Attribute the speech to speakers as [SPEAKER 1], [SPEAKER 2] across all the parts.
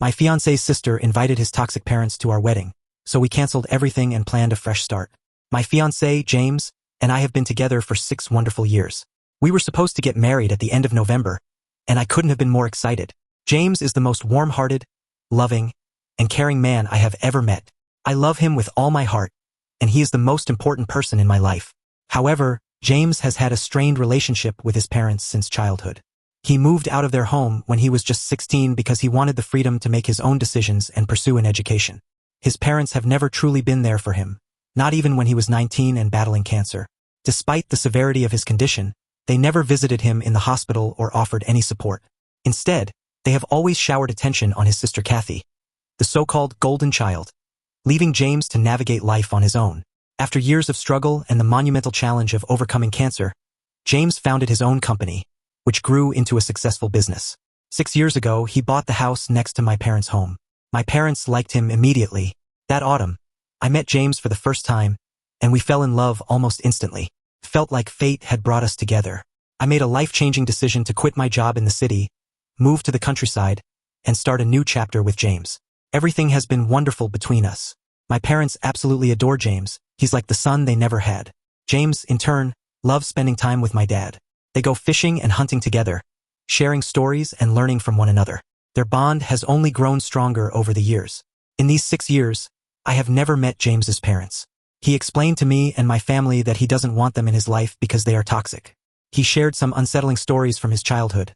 [SPEAKER 1] My fiancé's sister invited his toxic parents to our wedding, so we canceled everything and planned a fresh start. My fiancé, James, and I have been together for 6 wonderful years. We were supposed to get married at the end of November, and I couldn't have been more excited. James is the most warm-hearted, loving, and caring man I have ever met. I love him with all my heart, and he is the most important person in my life. However, James has had a strained relationship with his parents since childhood. He moved out of their home when he was just 16 because he wanted the freedom to make his own decisions and pursue an education. His parents have never truly been there for him, not even when he was 19 and battling cancer. Despite the severity of his condition, they never visited him in the hospital or offered any support. Instead, they have always showered attention on his sister Kathy, the so-called golden child, leaving James to navigate life on his own. After years of struggle and the monumental challenge of overcoming cancer, James founded his own company, which grew into a successful business. 6 years ago, he bought the house next to my parents' home. My parents liked him immediately. That autumn, I met James for the first time, and we fell in love almost instantly. Felt like fate had brought us together. I made a life-changing decision to quit my job in the city, move to the countryside, and start a new chapter with James. Everything has been wonderful between us. My parents absolutely adore James. He's like the son they never had. James, in turn, loves spending time with my dad. They go fishing and hunting together, sharing stories and learning from one another. Their bond has only grown stronger over the years. In these 6 years, I have never met James's parents. He explained to me and my family that he doesn't want them in his life because they are toxic. He shared some unsettling stories from his childhood,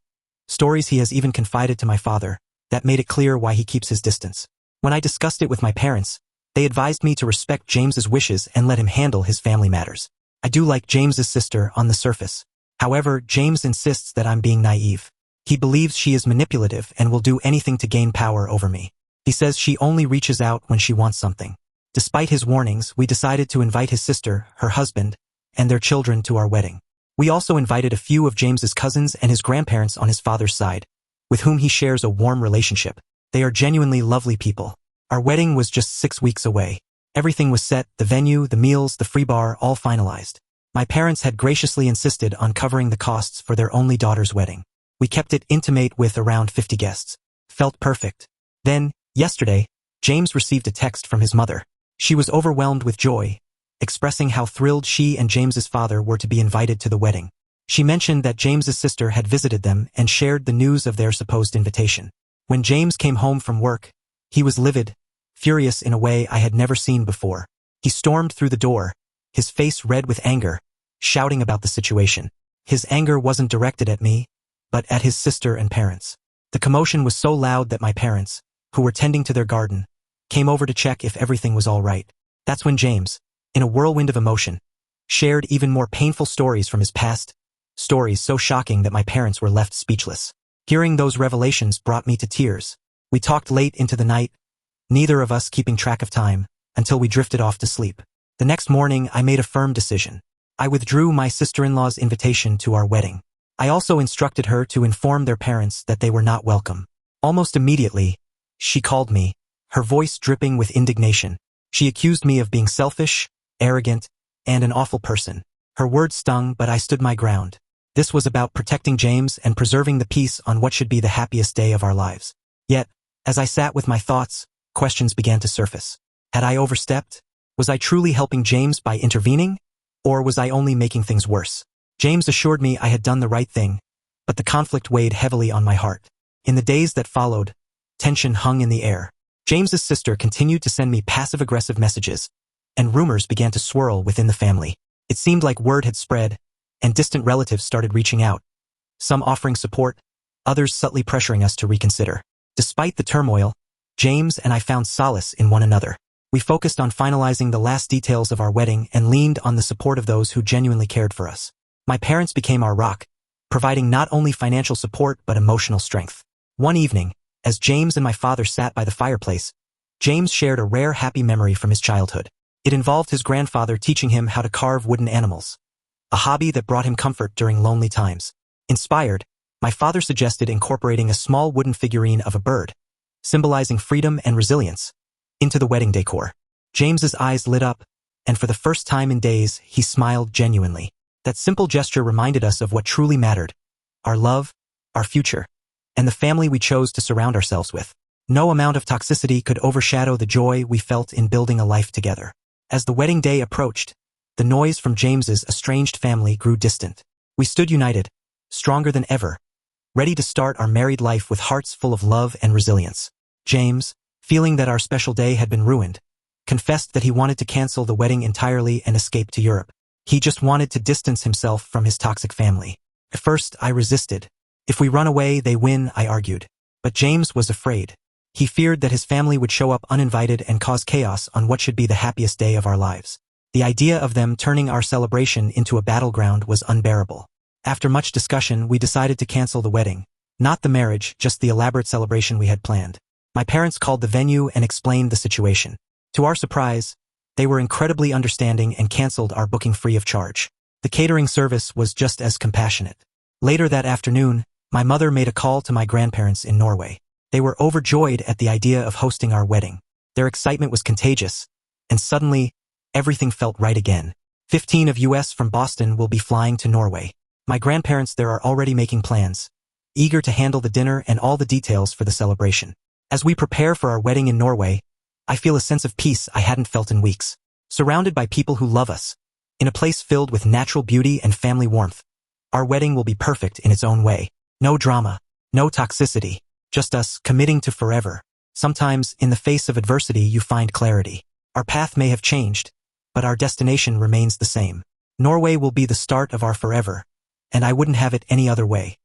[SPEAKER 1] stories he has even confided to my father, that made it clear why he keeps his distance. When I discussed it with my parents, they advised me to respect James's wishes and let him handle his family matters. I do like James's sister on the surface. However, James insists that I'm being naive. He believes she is manipulative and will do anything to gain power over me. He says she only reaches out when she wants something. Despite his warnings, we decided to invite his sister, her husband, and their children to our wedding. We also invited a few of James's cousins and his grandparents on his father's side, with whom he shares a warm relationship. They are genuinely lovely people. Our wedding was just 6 weeks away. Everything was set, the venue, the meals, the free bar, all finalized. My parents had graciously insisted on covering the costs for their only daughter's wedding. We kept it intimate with around 50 guests. Felt perfect. Then, yesterday, James received a text from his mother. She was overwhelmed with joy, expressing how thrilled she and James's father were to be invited to the wedding. She mentioned that James's sister had visited them and shared the news of their supposed invitation. When James came home from work, he was livid, furious in a way I had never seen before. He stormed through the door, his face red with anger, shouting about the situation. His anger wasn't directed at me, but at his sister and parents. The commotion was so loud that my parents, who were tending to their garden, came over to check if everything was all right. That's when James, in a whirlwind of emotion, shared even more painful stories from his past, stories so shocking that my parents were left speechless. Hearing those revelations brought me to tears. We talked late into the night, neither of us keeping track of time, until we drifted off to sleep. The next morning, I made a firm decision. I withdrew my sister-in-law's invitation to our wedding. I also instructed her to inform their parents that they were not welcome. Almost immediately, she called me, her voice dripping with indignation. She accused me of being selfish, arrogant, and an awful person. Her words stung, but I stood my ground. This was about protecting James and preserving the peace on what should be the happiest day of our lives. Yet, as I sat with my thoughts, questions began to surface. Had I overstepped? Was I truly helping James by intervening? Or was I only making things worse? James assured me I had done the right thing, but the conflict weighed heavily on my heart. In the days that followed, tension hung in the air. James's sister continued to send me passive-aggressive messages, and rumors began to swirl within the family. It seemed like word had spread, and distant relatives started reaching out, some offering support, others subtly pressuring us to reconsider. Despite the turmoil, James and I found solace in one another. We focused on finalizing the last details of our wedding and leaned on the support of those who genuinely cared for us. My parents became our rock, providing not only financial support but emotional strength. One evening, as James and my father sat by the fireplace, James shared a rare happy memory from his childhood. It involved his grandfather teaching him how to carve wooden animals, a hobby that brought him comfort during lonely times. Inspired, my father suggested incorporating a small wooden figurine of a bird, symbolizing freedom and resilience, into the wedding decor. James's eyes lit up, and for the first time in days, he smiled genuinely. That simple gesture reminded us of what truly mattered: our love, our future, and the family we chose to surround ourselves with. No amount of toxicity could overshadow the joy we felt in building a life together. As the wedding day approached, the noise from James's estranged family grew distant. We stood united, stronger than ever, ready to start our married life with hearts full of love and resilience. James, feeling that our special day had been ruined, confessed that he wanted to cancel the wedding entirely and escape to Europe. He just wanted to distance himself from his toxic family. At first, I resisted. If we run away, they win, I argued. But James was afraid. He feared that his family would show up uninvited and cause chaos on what should be the happiest day of our lives. The idea of them turning our celebration into a battleground was unbearable. After much discussion, we decided to cancel the wedding. Not the marriage, just the elaborate celebration we had planned. My parents called the venue and explained the situation. To our surprise, they were incredibly understanding and canceled our booking free of charge. The catering service was just as compassionate. Later that afternoon, my mother made a call to my grandparents in Norway. They were overjoyed at the idea of hosting our wedding. Their excitement was contagious, and suddenly, everything felt right again. 15 of us from Boston will be flying to Norway. My grandparents there are already making plans, eager to handle the dinner and all the details for the celebration. As we prepare for our wedding in Norway, I feel a sense of peace I hadn't felt in weeks. Surrounded by people who love us, in a place filled with natural beauty and family warmth, our wedding will be perfect in its own way. No drama, no toxicity, just us committing to forever. Sometimes, in the face of adversity, you find clarity. Our path may have changed, but our destination remains the same. Norway will be the start of our forever, and I wouldn't have it any other way.